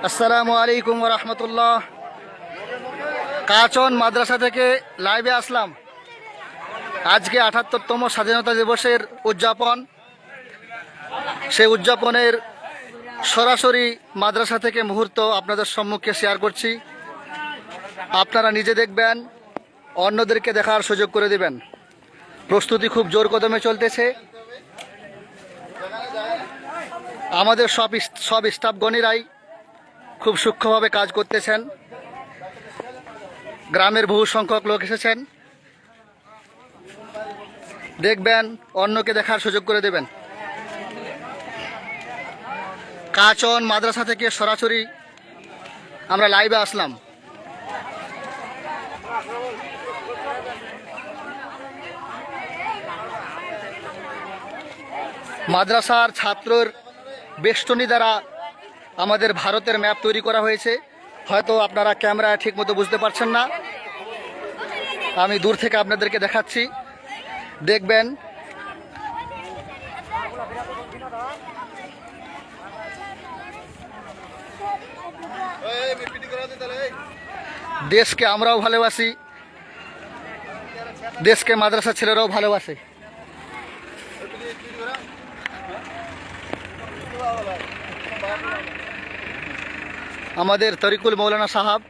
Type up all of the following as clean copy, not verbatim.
আসসালামু আলাইকুম ওয়া রাহমাতুল্লাহ। কাচন মাদ্রাসা থেকে লাইভে আসলাম। আজকে ৭৮তম স্বাধীনতা দিবসের উদযাপন। সেই উদযাপনের সরাসরি মাদ্রাসা থেকে মুহূর্ত আপনাদের সম্মুখে শেয়ার করছি। আপনারা নিজে দেখবেন, অন্যদেরকে দেখার সুযোগ করে দিবেন। প্রস্তুতি খুব জোর কদমে চলতেছে। আমাদের সব স্টাফগণেরাই খুব সূক্ষ্মভাবে কাজ করতেছেন। গ্রামের বহু সংখ্যক লোক এসেছেন। দেখবেন, অন্যকে দেখার সুযোগ করে দেবেন। কাচন মাদ্রাসা থেকে সরাসরি আমরা লাইভে আসলাম। মাদ্রাসার ছাত্রর বেষ্টনী দ্বারা আমাদের ভারতের ম্যাপ তৈরি করা হয়েছে। হয়তো আপনারা ক্যামেরায় ঠিক মতো বুঝতে পারছেন না, আমি দূর থেকে আপনাদেরকে দেখাচ্ছি। দেখবেন, দেশকে আমরাও ভালোবাসি, দেশকে মাদ্রাসা ছেলেরাও ভালোবাসে। আমাদের তরিকুল মৌলানা সাহাব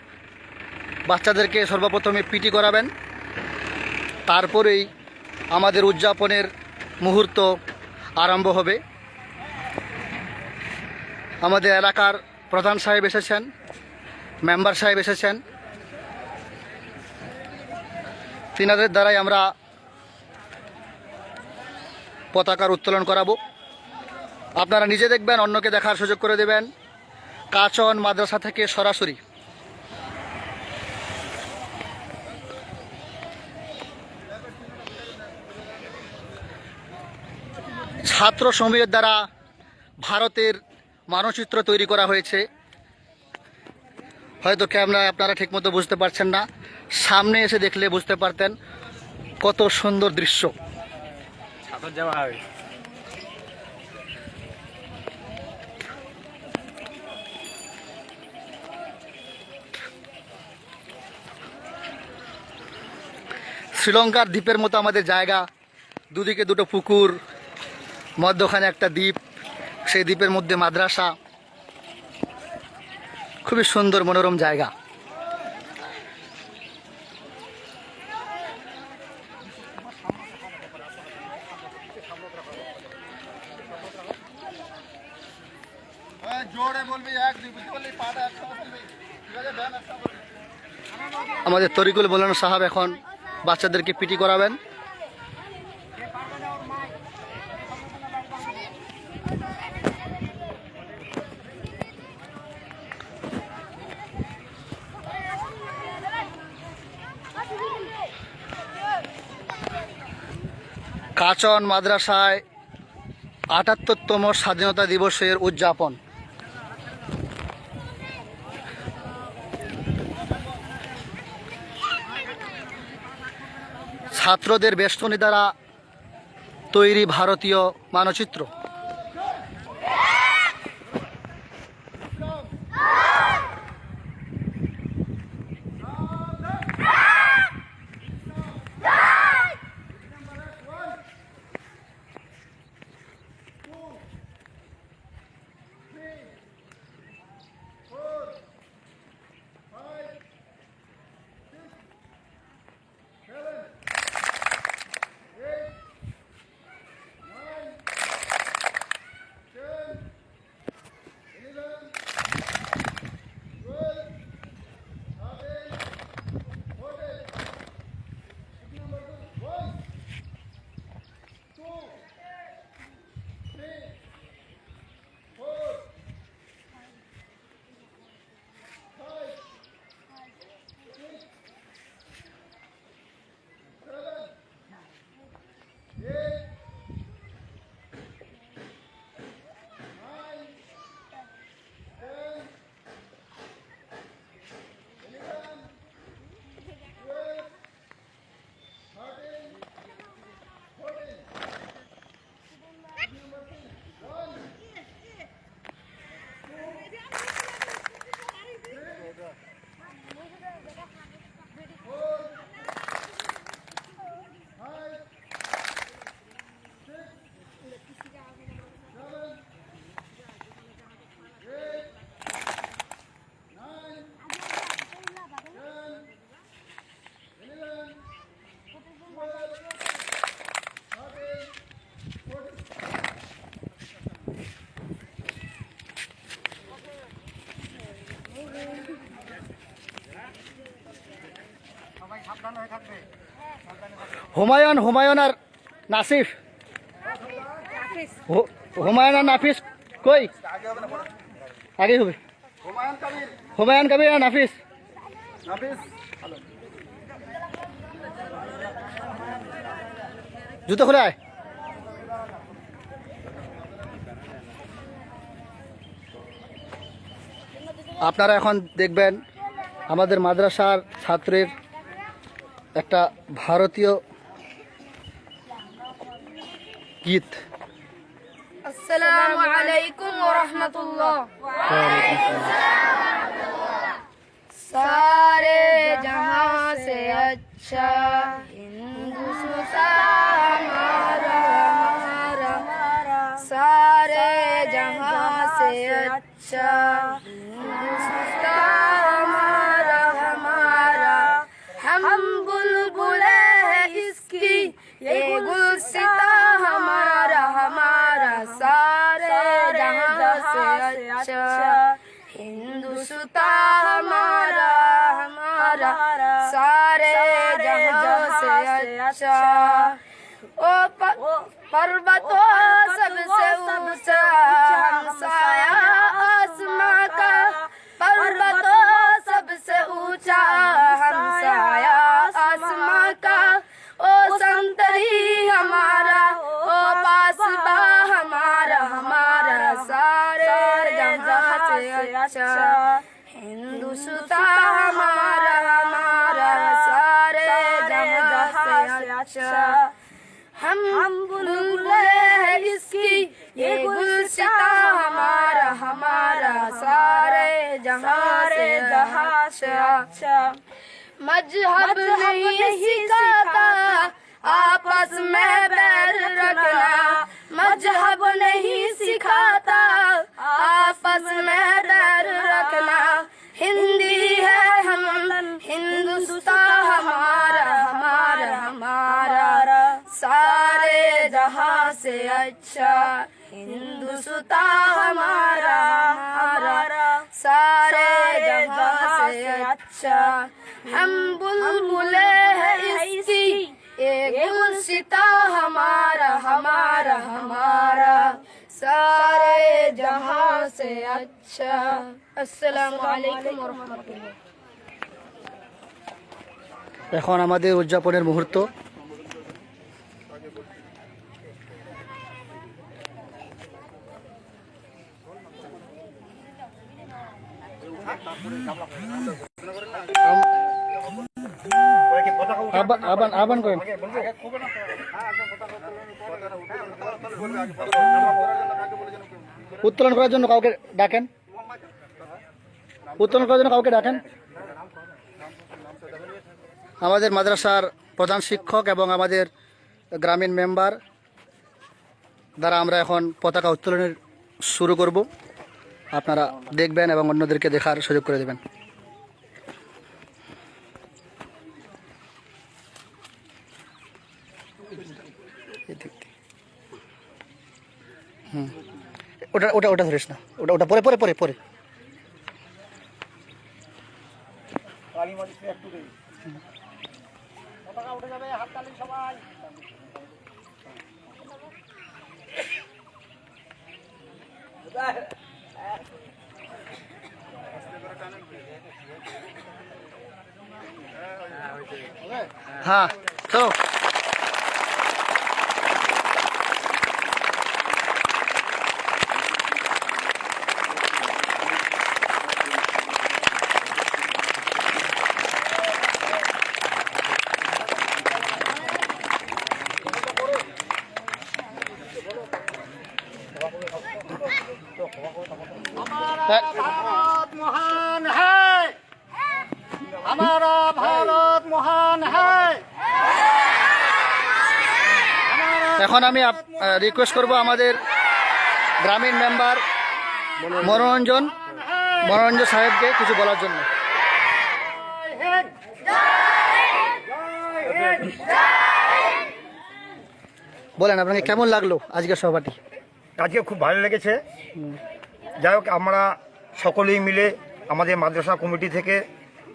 বাচ্চাদেরকে সর্বপ্রথমে পিটি করাবেন, তারপরেই আমাদের উদযাপনের মুহূর্ত আরম্ভ হবে। আমাদের এলাকার প্রধান সাহেব এসেছেন, মেম্বার সাহেব এসেছেন। তিনাদের দ্বারাই আমরা পতাকার উত্তোলন করাবো। আপনারা নিজে দেখবেন, অন্যকে দেখার সুযোগ করে দেবেন। কাচন মাদ্রাসা থেকে সরাসরি। ছাত্র সমীরের দ্বারা ভারতের মানচিত্র তৈরি করা হয়েছে। হয়তো ক্যামেরায় আপনারা ঠিকমতো বুঝতে পারছেন না, সামনে এসে দেখলে বুঝতে পারতেন কত সুন্দর দৃশ্য। শ্রীলঙ্কার দ্বীপের মতো আমাদের জায়গা, দুদিকে দুটো পুকুর, মধ্যখানে একটা দ্বীপ, সেই দ্বীপের মধ্যে মাদ্রাসা। খুবই সুন্দর মনোরম জায়গা। আমাদের তরিকুল মৌলানা সাহাব এখন বাচ্চাদেরকে পিটি করাবেন। কাচন মাদ্রাসায় ৭৮তম স্বাধীনতা দিবসের উদযাপন। ছাত্রদের বেষ্টনী দ্বারা তৈরি ভারতীয় মানচিত্র। হুমায়ুন, হুমায়ুন আর নাসিফ, হুমায়ুন আর নাফিস কই? আগে হবে হুমায়ুন কবির আর নাফিস। জুতো খুলে আয়। আপনারা এখন দেখবেন আমাদের মাদ্রাসার ছাত্রের একটা ভারতীয় গীত। अस्सलामु अलैकुम व रहमतुल्लाह। सारे जहां से अच्छा हिंदुस्तान हमारा हमारा, सारे जहां से अच्छा हिंदुस्तान हमारा हमारा। हम बुलबुले हैं इसकी ये गुलसिता हमारा हमारा, सारे जहां से अच्छा हिंदुस्तान हमारा हमारा, सारे जहां से अच्छा। ओ पर्वतों सबसे ऊंचा हमसाया आसमां का, पर्वतों सबसे ऊंचा हमसाया आसमां का। ओ संतरी हमारा ओ पासबा हमारा हमारा, सारे जहां से अच्छा हिंदुस्तान हमारा हमारा, सारे जहां से अच्छा। हम बुलबुले हैं इसकी ये गुलसिता हमारा हमारा, सारे जहां से अच्छा। मजहब नहीं सिखाता आपस में बैर रखना, मजहब नहीं सिखाता आपस में बैर रखना। हिंदी है हम हिंदुस्तान हमारा हमारा हमारा, सारे जहां से अच्छा हिंदुस्तान हमारा हमारा, सारे जहां से अच्छा। हम बुलबुले हैं इसकी ये गुलसिता हमारा हमारा हमारा, सारे जहां से अच्छा। अस्सलामु अलैकुम व रहमतुल्लाह। এখন আমাদের উদযাপনের মুহূর্ত। আহ্বান করেন। উত্তোলন করার জন্য কাউকে ডাকেন, উত্তোলন করার জন্য কাউকে ডাকেন। আমাদের মাদ্রাসার প্রধান শিক্ষক এবং আমাদের গ্রামীণ মেম্বার দ্বারা আমরা এখন পতাকা উত্তোলনের শুরু করব। আপনারা দেখবেন এবং অন্যদেরকে দেখার সুযোগ করে দেবেন। ওটা ওটা ওটা ধরিস না, ওটা ওটা পরে পরে পরে পরে হ্যাঁ চলো। भारत महान है, हमारा भारत महान है। এখন আমি রিকোয়েস্ট করব আমাদের গ্রামীণ মেম্বার মনোরঞ্জন সাহেবকে কিছু বলার জন্য। বলেন আপনাকে কেমন লাগলো আজকের সভাটি? আজকে খুব ভালো লেগেছে। যাই হোক, আমরা সকলেই মিলে আমাদের মাদ্রাসা কমিটি থেকে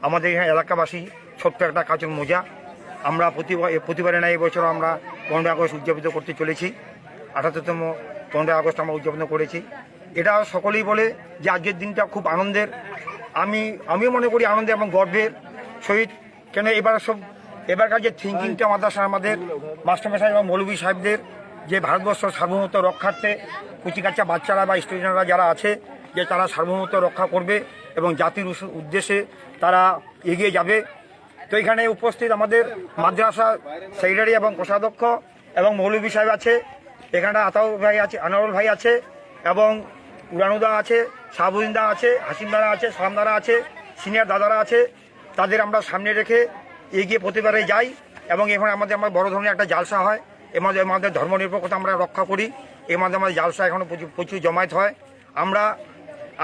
আমাদের এখানে এলাকাবাসী ছোট্ট একটা কাঁচুর মোজা আমরা প্রতিবারে না এবছর আমরা 15 আগস্ট উদযাপিত করতে চলেছি। 78তম 15 আগস্ট আমরা উদযাপন করেছি। এটা সকলেই বলে যে আজকের দিনটা খুব আনন্দের। আমিও মনে করি আনন্দের এবং গর্বের সহিত। কেন এবারকার যে থিঙ্কিংটা আমাদের মাস্টারমশাই এবং মৌলভী সাহেবদের, যে ভারতবর্ষ সার্বভৌমত্ব রক্ষার্থে কুচিকাচ্চা বাচ্চারা বা স্টুডেন্টরা যারা আছে, যে তারা সার্বভৌমত্ব রক্ষা করবে এবং জাতির উদ্দেশ্যে তারা এগিয়ে যাবে। তো এখানে উপস্থিত আমাদের মাদ্রাসা সেক্রেটারি এবং কোষাধ্যক্ষ এবং মৌলভী সাহেব আছে, এখানে আতাউর ভাই আছে, আনোয়ারুল ভাই আছে, এবং উড়ানুদা আছে, শাহাবুদ্দিনদা আছে, হাসিমদারা আছে, সালামদারা আছে, সিনিয়র দাদারা আছে। তাদের আমরা সামনে রেখে এগিয়ে প্রতিবারে যাই এবং এখানে আমাদের বড় ধরনের একটা জালসা হয়। এর মধ্যে আমাদের ধর্মনিরপেক্ষতা আমরা রক্ষা করি। এর মধ্যে আমাদের জালসা এখনও প্রচুর জমায়েত হয়।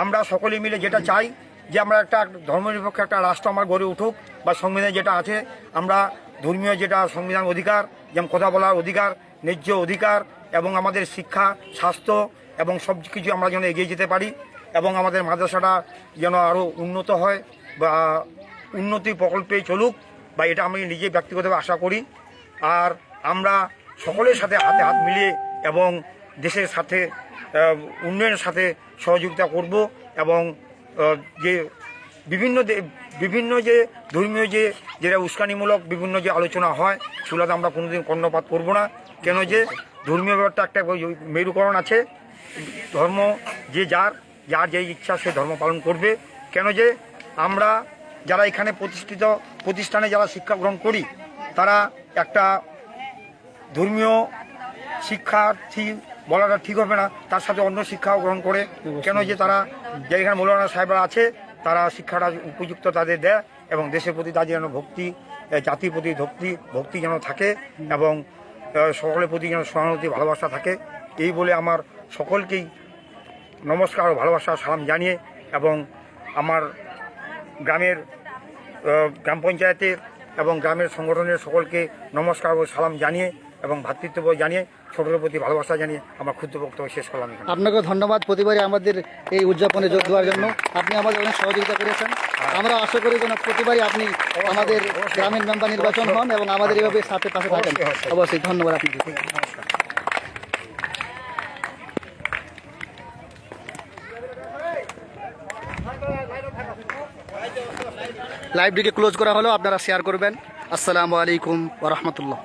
আমরা সকলে মিলে যেটা চাই যে আমরা একটা ধর্মনিরপেক্ষ একটা রাষ্ট্র আমার গড়ে উঠুক, বা সংবিধানে যেটা আছে আমরা ধর্মীয় যেটা সংবিধান অধিকার, যেমন কথা বলার অধিকার, ন্যায্য অধিকার, এবং আমাদের শিক্ষা, স্বাস্থ্য এবং সব কিছু আমরা যেন এগিয়ে যেতে পারি, এবং আমাদের মাদ্রাসাটা যেন আরও উন্নত হয় বা উন্নতি প্রকল্পে চলুক, বা এটা আমি নিজে ব্যক্তিগতভাবে আশা করি। আর আমরা সকলের সাথে হাতে হাত মিলিয়ে এবং দেশের সাথে উন্নয়নের সাথে সহযোগিতা করব, এবং যে বিভিন্ন যে ধর্মীয় যেটা উস্কানিমূলক বিভিন্ন যে আলোচনা হয় সেগুলোতে আমরা কোনোদিন কর্ণপাত করব না। কেন যে ধর্মীয় ব্যাপারটা একটা মেরুকরণ আছে। ধর্ম যে যার যে ইচ্ছা সে ধর্ম পালন করবে। কেন যে আমরা যারা এখানে প্রতিষ্ঠানে যারা শিক্ষা গ্রহণ করি, তারা একটা ধর্মীয় শিক্ষার্থী বলাটা ঠিক হবে না, তার সাথে অন্য শিক্ষাও গ্রহণ করে। কেন যে তারা যে এখানে মৌলানা সাহেবরা আছে, তারা শিক্ষাটা উপযুক্ত তাদের দেয়, এবং দেশের প্রতি তাদের যেন ভক্তি, জাতির প্রতি ভক্তি যেন থাকে, এবং সকলের প্রতি যেন সহানুভূতি ভালোবাসা থাকে। এই বলে আমার সকলকেই নমস্কার ও ভালোবাসা সালাম জানিয়ে, এবং আমার গ্রাম পঞ্চায়েতের এবং গ্রামের সংগঠনের সকলকে নমস্কার ও সালাম জানিয়ে এবং ভ্রাতৃত্ববোধ জানিয়ে, ছোটদের প্রতি ভালোবাসা জানিয়ে আমার ক্ষুদ্র বক্তব্য শেষ করলাম। আপনাকেও ধন্যবাদ প্রতিবারই আমাদের এই উদযাপনে যোগ দেওয়ার জন্য। আপনি আমাদের অনেক সহযোগিতা করেছেন। আমরা আশা করি যেন প্রতিবারই আপনি আমাদের গ্রামীণ মেম্বার নির্বাচন হন এবং আমাদের এভাবে সাথে পাশে থাকেন। অবশ্যই ধন্যবাদ আপনাকে। লাইভটিকে ক্লোজ করা হলো, আপনারা শেয়ার করবেন। আসসালামু আলাইকুম ওয়া রাহমাতুল্লাহ।